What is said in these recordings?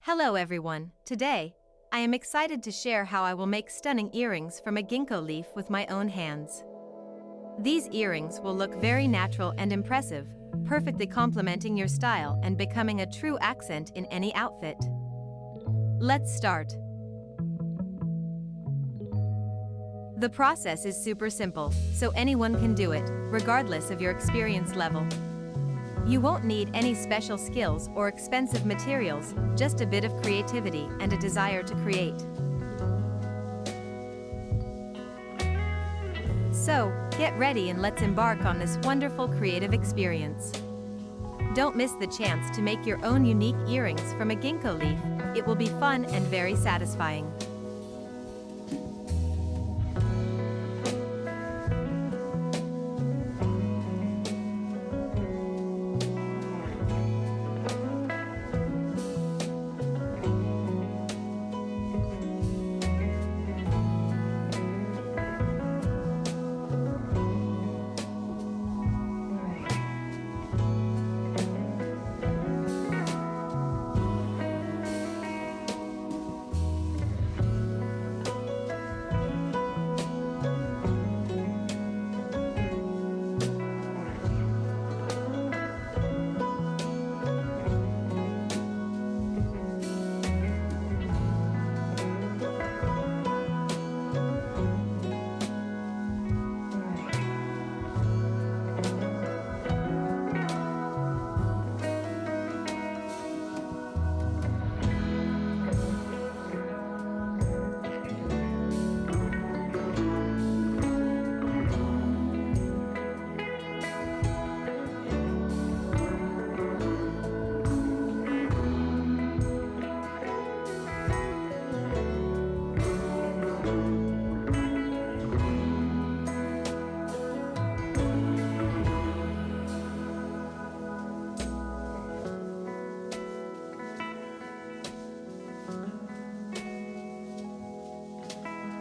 Hello everyone, today, I am excited to share how I will make stunning earrings from a ginkgo leaf with my own hands. These earrings will look very natural and impressive, perfectly complementing your style and becoming a true accent in any outfit. Let's start. The process is super simple, so anyone can do it, regardless of your experience level. You won't need any special skills or expensive materials, just a bit of creativity and a desire to create. So, get ready and let's embark on this wonderful creative experience. Don't miss the chance to make your own unique earrings from a ginkgo leaf. It will be fun and very satisfying.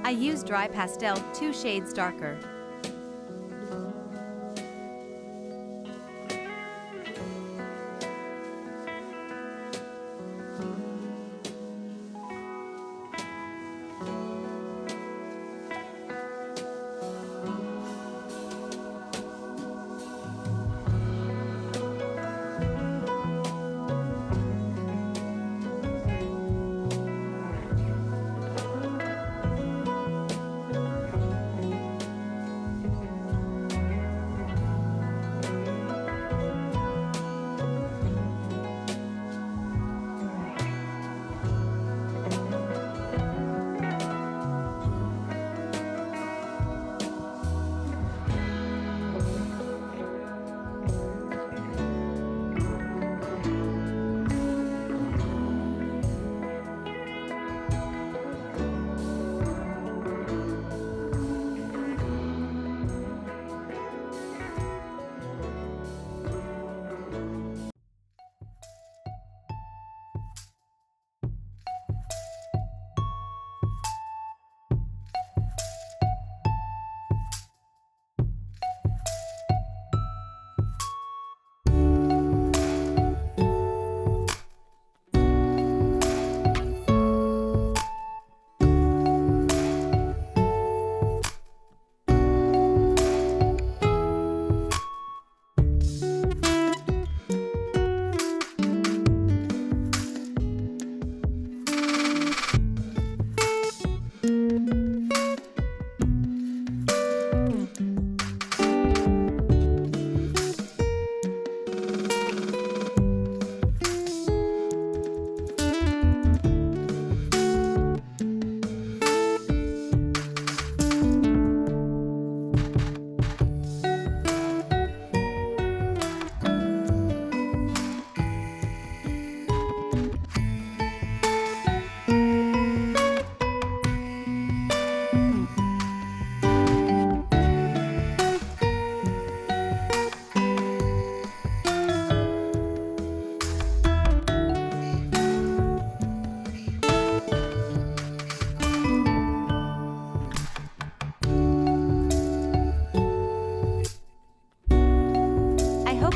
I use dry pastel 2 shades darker.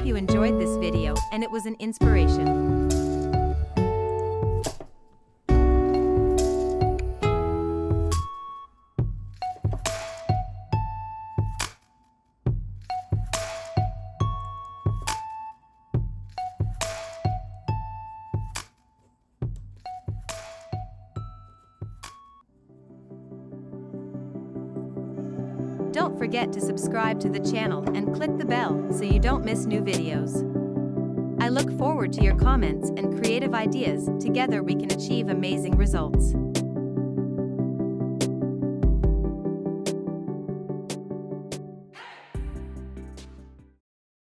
You enjoyed this video and it was an inspiration. forget to subscribe to the channel and click the bell so you don't miss new videos. I look forward to your comments and creative ideas. Together we can achieve amazing results.